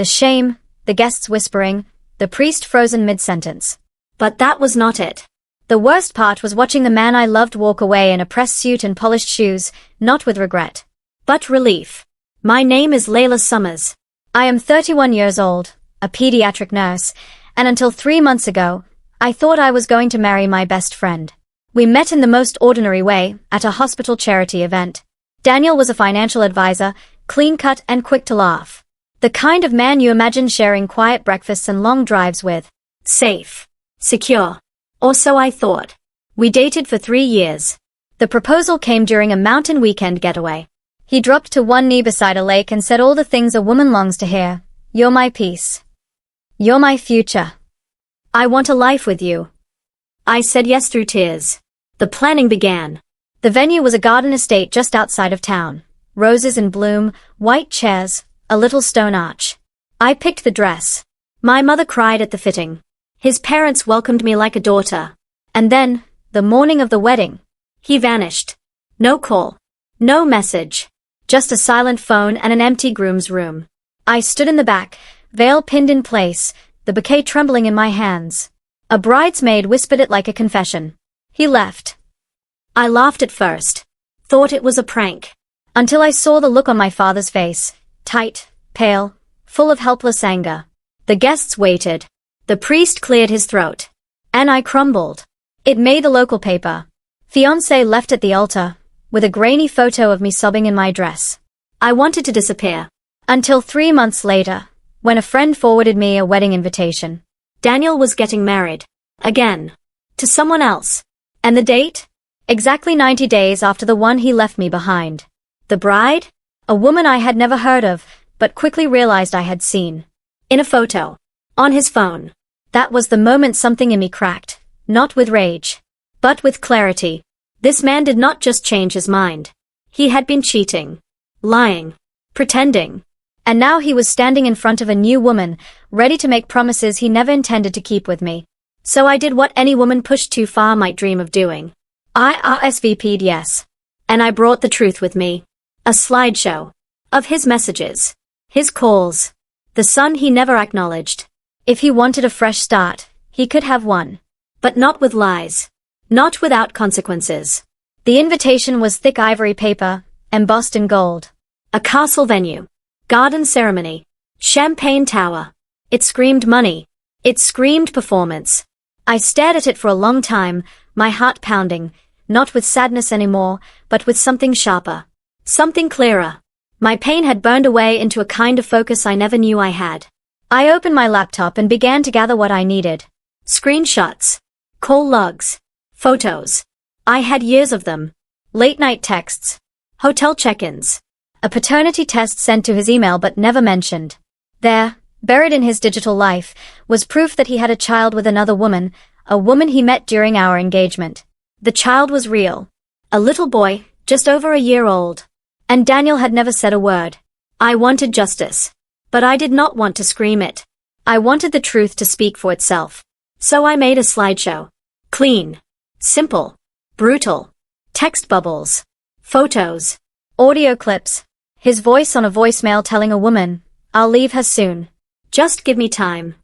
The shame, the guests whispering, the priest frozen mid-sentence. But that was not it. The worst part was watching the man I loved walk away in a pressed suit and polished shoes, not with regret, but relief. My name is Layla Summers. I am 31 years old, a pediatric nurse, and until 3 months ago, I thought I was going to marry my best friend. We met in the most ordinary way, at a hospital charity event. Daniel was a financial advisor, clean-cut and quick to laugh. The kind of man you imagine sharing quiet breakfasts and long drives with. Safe. Secure. Or so I thought. We dated for 3 years. The proposal came during a mountain weekend getaway. He dropped to one knee beside a lake and said all the things a woman longs to hear. You're my peace. You're my future. I want a life with you. I said yes through tears. The planning began. The venue was a garden estate just outside of town. Roses in bloom, white chairs, a little stone arch. I picked the dress. My mother cried at the fitting. His parents welcomed me like a daughter. And then, the morning of the wedding, he vanished. No call. No message. Just a silent phone and an empty groom's room. I stood in the back, veil pinned in place, the bouquet trembling in my hands. A bridesmaid whispered it like a confession. He left. I laughed at first. Thought it was a prank. Until I saw the look on my father's face. Tight, pale, full of helpless anger. The guests waited. The priest cleared his throat. And I crumbled. It made the local paper. Fiancé left at the altar, with a grainy photo of me sobbing in my dress. I wanted to disappear. Until 3 months later, when a friend forwarded me a wedding invitation. Daniel was getting married. Again. To someone else. And the date? Exactly 90 days after the one he left me behind. The bride? A woman I had never heard of, but quickly realized I had seen. In a photo. On his phone. That was the moment something in me cracked, not with rage, but with clarity. This man did not just change his mind. He had been cheating, lying, pretending. And now he was standing in front of a new woman, ready to make promises he never intended to keep with me. So I did what any woman pushed too far might dream of doing. I RSVP'd yes. And I brought the truth with me. A slideshow. Of his messages. His calls. The son he never acknowledged. If he wanted a fresh start, he could have one. But not with lies. Not without consequences. The invitation was thick ivory paper, embossed in gold. A castle venue. Garden ceremony. Champagne tower. It screamed money. It screamed performance. I stared at it for a long time, my heart pounding, not with sadness anymore, but with something sharper. Something clearer. My pain had burned away into a kind of focus I never knew I had. I opened my laptop and began to gather what I needed. Screenshots. Call logs. Photos. I had years of them. Late-night texts. Hotel check-ins. A paternity test sent to his email but never mentioned. There, buried in his digital life, was proof that he had a child with another woman, a woman he met during our engagement. The child was real. A little boy, just over a year old. And Daniel had never said a word. I wanted justice. But I did not want to scream it. I wanted the truth to speak for itself. So I made a slideshow. Clean. Simple. Brutal. Text bubbles. Photos. Audio clips. His voice on a voicemail telling a woman, I'll leave her soon. Just give me time.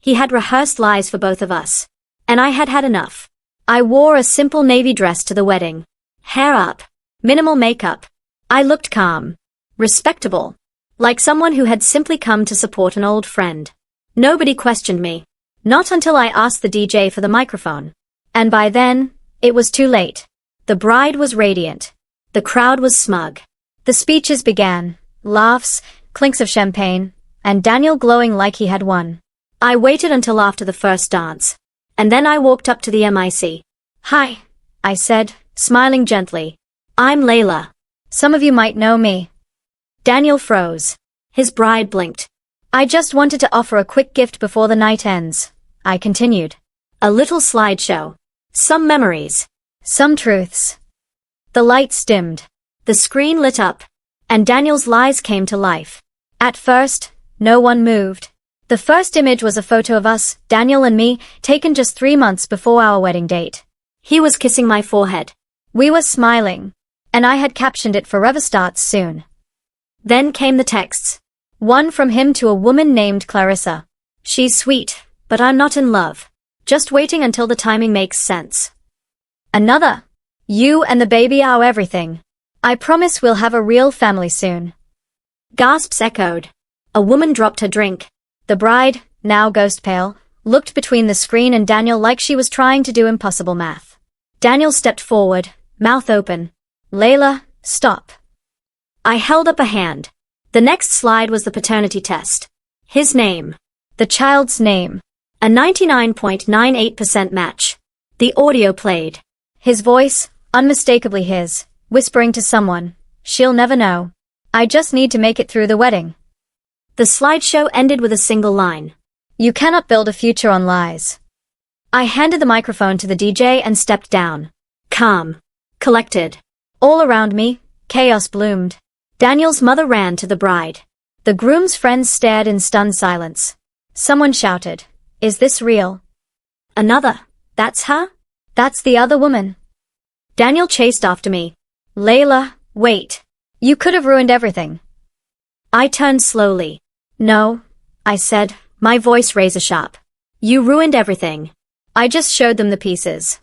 He had rehearsed lies for both of us. And I had had enough. I wore a simple navy dress to the wedding. Hair up. Minimal makeup. I looked calm. Respectable. Like someone who had simply come to support an old friend. Nobody questioned me. Not until I asked the DJ for the microphone. And by then, it was too late. The bride was radiant. The crowd was smug. The speeches began. Laughs, clinks of champagne, and Daniel glowing like he had won. I waited until after the first dance. And then I walked up to the MIC. Hi, I said, smiling gently. I'm Layla. Some of you might know me. Daniel froze. His bride blinked. I just wanted to offer a quick gift before the night ends, I continued. A little slideshow. Some memories. Some truths. The lights dimmed. The screen lit up. And Daniel's lies came to life. At first, no one moved. The first image was a photo of us, Daniel and me, taken just 3 months before our wedding date. He was kissing my forehead. We were smiling. And I had captioned it Forever Starts Soon. Then came the texts. One from him to a woman named Clarissa. She's sweet, but I'm not in love. Just waiting until the timing makes sense. Another. You and the baby are everything. I promise we'll have a real family soon. Gasps echoed. A woman dropped her drink. The bride, now ghost pale, looked between the screen and Daniel like she was trying to do impossible math. Daniel stepped forward, mouth open. Layla, stop. I held up a hand. The next slide was the paternity test. His name. The child's name. A 99.98% match. The audio played. His voice, unmistakably his, whispering to someone. She'll never know. I just need to make it through the wedding. The slideshow ended with a single line. You cannot build a future on lies. I handed the microphone to the DJ and stepped down. Calm. Collected. All around me, chaos bloomed. Daniel's mother ran to the bride. The groom's friends stared in stunned silence. Someone shouted, "Is this real?" Another, "That's her? That's the other woman." Daniel chased after me. Layla, wait. You could have ruined everything. I turned slowly. No, I said, my voice razor sharp. You ruined everything. I just showed them the pieces.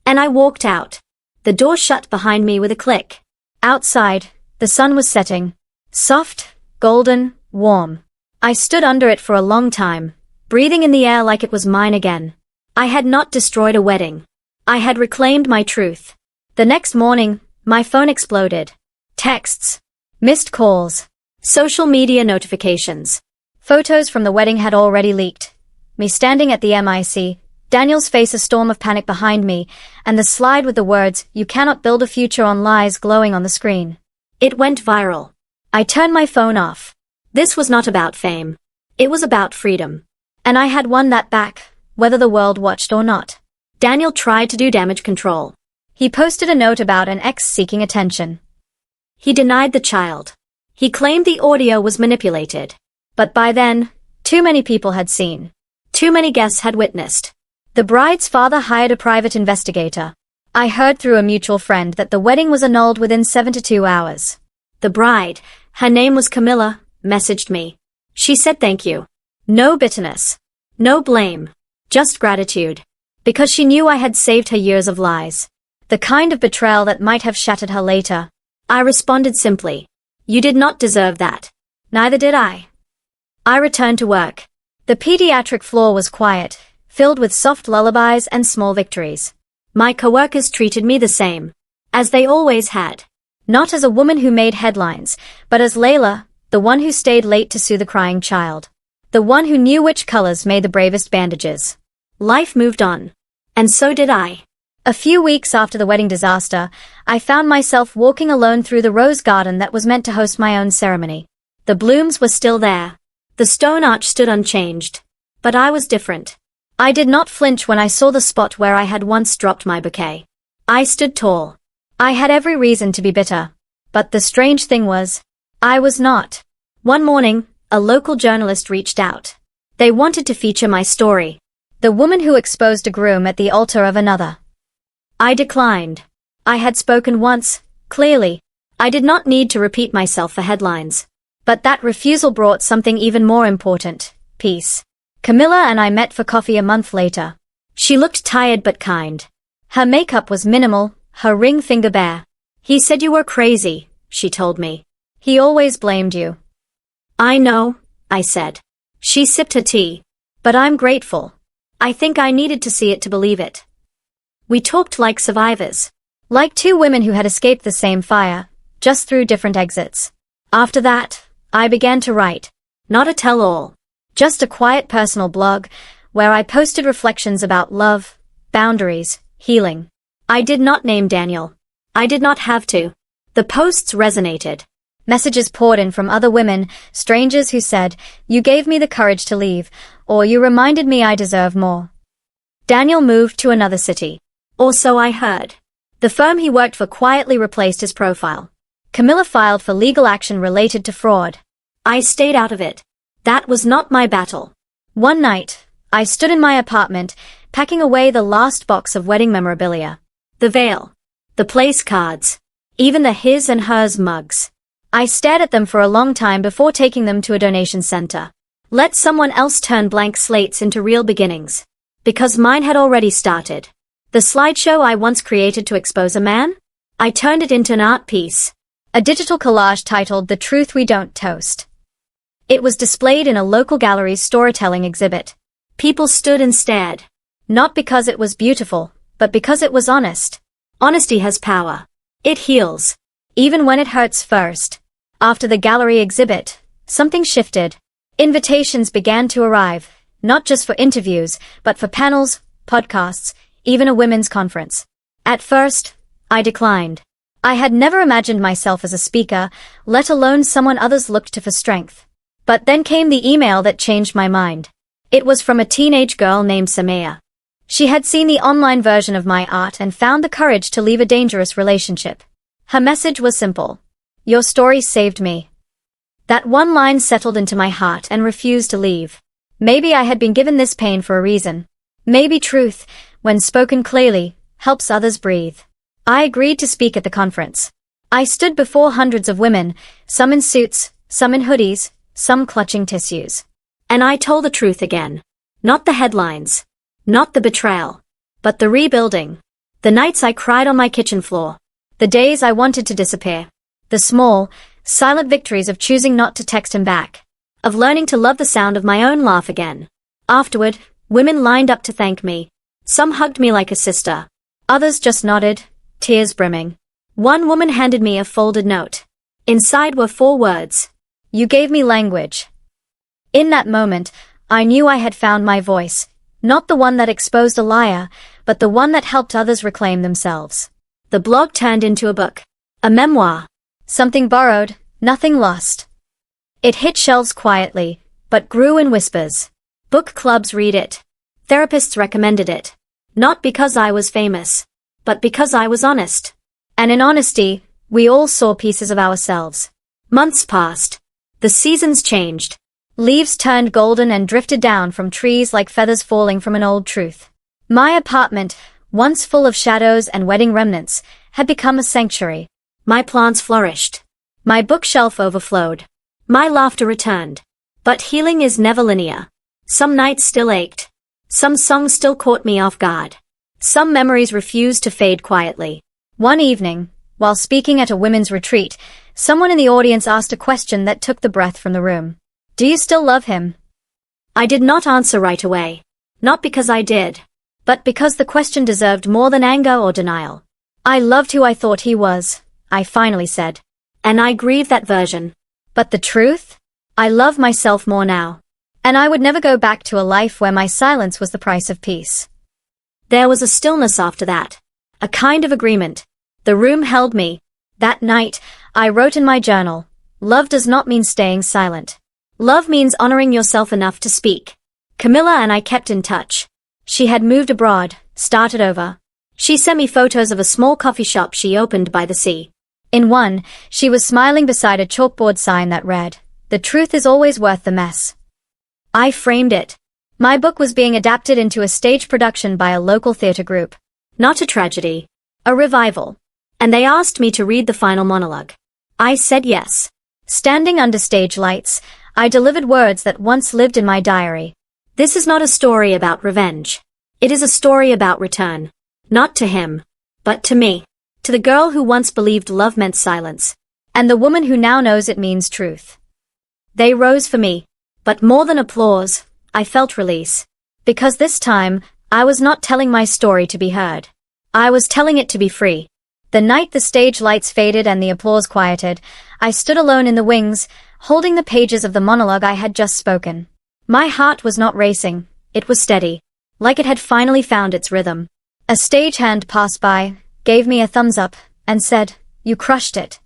And I walked out. The door shut behind me with a click. Outside, the sun was setting. Soft, golden, warm. I stood under it for a long time, breathing in the air like it was mine again. I had not destroyed a wedding. I had reclaimed my truth. The next morning, my phone exploded. Texts. Missed calls. Social media notifications. Photos from the wedding had already leaked. Me standing at the MIC, Daniel's face a storm of panic behind me, and the slide with the words, "You cannot build a future on lies," glowing on the screen. It went viral. I turned my phone off. This was not about fame. It was about freedom. And I had won that back, whether the world watched or not. Daniel tried to do damage control. He posted a note about an ex seeking attention. He denied the child. He claimed the audio was manipulated. But by then, too many people had seen. Too many guests had witnessed. The bride's father hired a private investigator. I heard through a mutual friend that the wedding was annulled within 72 hours. The bride, her name was Camilla, messaged me. She said thank you. No bitterness. No blame. Just gratitude. Because she knew I had saved her years of lies. The kind of betrayal that might have shattered her later. I responded simply. You did not deserve that. Neither did I. I returned to work. The pediatric floor was quiet, filled with soft lullabies and small victories. My coworkers treated me the same. As they always had. Not as a woman who made headlines, but as Layla, the one who stayed late to soothe the crying child. The one who knew which colors made the bravest bandages. Life moved on. And so did I. A few weeks after the wedding disaster, I found myself walking alone through the rose garden that was meant to host my own ceremony. The blooms were still there. The stone arch stood unchanged. But I was different. I did not flinch when I saw the spot where I had once dropped my bouquet. I stood tall. I had every reason to be bitter. But the strange thing was, I was not. One morning, a local journalist reached out. They wanted to feature my story. The woman who exposed a groom at the altar of another. I declined. I had spoken once, clearly. I did not need to repeat myself for headlines. But that refusal brought something even more important, peace. Camilla and I met for coffee a month later. She looked tired but kind. Her makeup was minimal, her ring finger bare. He said you were crazy, she told me. He always blamed you. I know, I said. She sipped her tea. But I'm grateful. I think I needed to see it to believe it. We talked like survivors. Like two women who had escaped the same fire, just through different exits. After that, I began to write. Not a tell-all. Just a quiet personal blog, where I posted reflections about love, boundaries, healing. I did not name Daniel. I did not have to. The posts resonated. Messages poured in from other women, strangers who said, "You gave me the courage to leave," or "You reminded me I deserve more." Daniel moved to another city. Or so I heard. The firm he worked for quietly replaced his profile. Camilla filed for legal action related to fraud. I stayed out of it. That was not my battle. One night, I stood in my apartment, packing away the last box of wedding memorabilia. The veil. The place cards. Even the his and hers mugs. I stared at them for a long time before taking them to a donation center. Let someone else turn blank slates into real beginnings. Because mine had already started. The slideshow I once created to expose a man? I turned it into an art piece. A digital collage titled "The Truth We Don't Toast." It was displayed in a local gallery's storytelling exhibit. People stood and stared. Not because it was beautiful, but because it was honest. Honesty has power. It heals. Even when it hurts first. After the gallery exhibit, something shifted. Invitations began to arrive, not just for interviews, but for panels, podcasts, even a women's conference. At first, I declined. I had never imagined myself as a speaker, let alone someone others looked to for strength. But then came the email that changed my mind. It was from a teenage girl named Samaya. She had seen the online version of my art and found the courage to leave a dangerous relationship. Her message was simple. Your story saved me. That one line settled into my heart and refused to leave. Maybe I had been given this pain for a reason. Maybe truth, when spoken clearly, helps others breathe. I agreed to speak at the conference. I stood before hundreds of women, some in suits, some in hoodies, some clutching tissues. And I told the truth again. Not the headlines. Not the betrayal. But the rebuilding. The nights I cried on my kitchen floor. The days I wanted to disappear. The small, silent victories of choosing not to text him back. Of learning to love the sound of my own laugh again. Afterward, women lined up to thank me. Some hugged me like a sister. Others just nodded, tears brimming. One woman handed me a folded note. Inside were 4 words. You gave me language. In that moment, I knew I had found my voice. Not the one that exposed a liar, but the one that helped others reclaim themselves. The blog turned into a book. A memoir. Something borrowed, nothing lost. It hit shelves quietly, but grew in whispers. Book clubs read it. Therapists recommended it. Not because I was famous, but because I was honest. And in honesty, we all saw pieces of ourselves. Months passed. The seasons changed. Leaves turned golden and drifted down from trees like feathers falling from an old truth. My apartment, once full of shadows and wedding remnants, had become a sanctuary. My plants flourished. My bookshelf overflowed. My laughter returned. But healing is never linear. Some nights still ached. Some songs still caught me off guard. Some memories refused to fade quietly. One evening, while speaking at a women's retreat, someone in the audience asked a question that took the breath from the room. Do you still love him? I did not answer right away. Not because I did, but because the question deserved more than anger or denial. I loved who I thought he was, I finally said. And I grieve that version. But the truth? I love myself more now. And I would never go back to a life where my silence was the price of peace. There was a stillness after that. A kind of agreement. The room held me. That night, I wrote in my journal, love does not mean staying silent. Love means honoring yourself enough to speak. Camilla and I kept in touch. She had moved abroad, started over. She sent me photos of a small coffee shop she opened by the sea. In one, she was smiling beside a chalkboard sign that read, "The truth is always worth the mess." I framed it. My book was being adapted into a stage production by a local theater group. Not a tragedy. A revival. And they asked me to read the final monologue. I said yes. Standing under stage lights, I delivered words that once lived in my diary. This is not a story about revenge. It is a story about return. Not to him, but to me. To the girl who once believed love meant silence. And the woman who now knows it means truth. They rose for me. But more than applause, I felt release. Because this time, I was not telling my story to be heard. I was telling it to be free. The night the stage lights faded and the applause quieted, I stood alone in the wings, holding the pages of the monologue I had just spoken. My heart was not racing, it was steady, like it had finally found its rhythm. A stagehand passed by, gave me a thumbs up, and said, "You crushed it."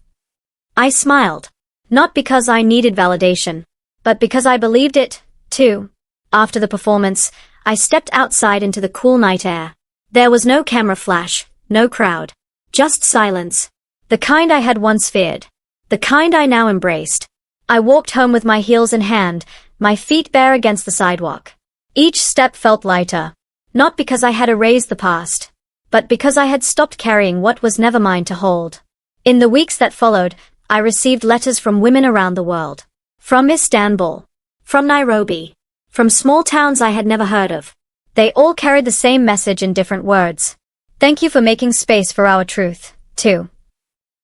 I smiled. Not because I needed validation, but because I believed it, too. After the performance, I stepped outside into the cool night air. There was no camera flash, no crowd. Just silence. The kind I had once feared. The kind I now embraced. I walked home with my heels in hand, my feet bare against the sidewalk. Each step felt lighter. Not because I had erased the past, but because I had stopped carrying what was never mine to hold. In the weeks that followed, I received letters from women around the world. From Istanbul. From Nairobi. From small towns I had never heard of. They all carried the same message in different words. Thank you for making space for our truth, too.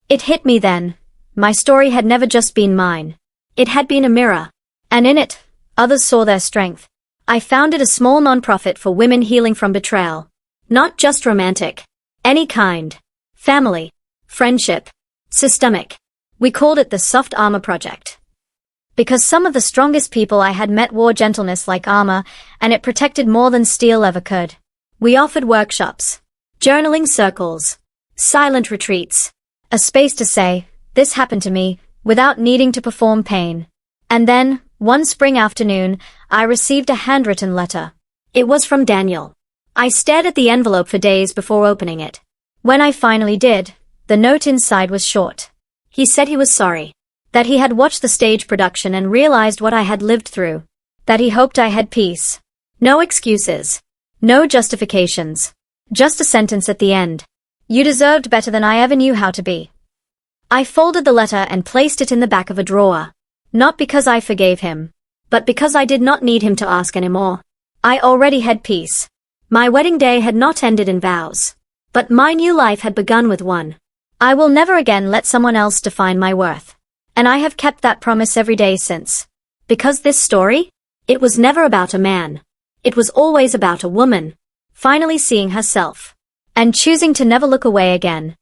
It hit me then. My story had never just been mine. It had been a mirror. And in it, others saw their strength. I founded a small nonprofit for women healing from betrayal. Not just romantic. Any kind. Family. Friendship. Systemic. We called it the Soft Armor Project. Because some of the strongest people I had met wore gentleness like armor, and it protected more than steel ever could. We offered workshops. Journaling circles. Silent retreats. A space to say, this happened to me, without needing to perform pain. And then, one spring afternoon, I received a handwritten letter. It was from Daniel. I stared at the envelope for days before opening it. When I finally did, the note inside was short. He said he was sorry. That he had watched the stage production and realized what I had lived through. That he hoped I had peace. No excuses. No justifications. Just a sentence at the end. You deserved better than I ever knew how to be. I folded the letter and placed it in the back of a drawer. Not because I forgave him, but because I did not need him to ask anymore. I already had peace. My wedding day had not ended in vows. But my new life had begun with one. I will never again let someone else define my worth. And I have kept that promise every day since. Because this story? It was never about a man. It was always about a woman. Finally seeing herself. And choosing to never look away again.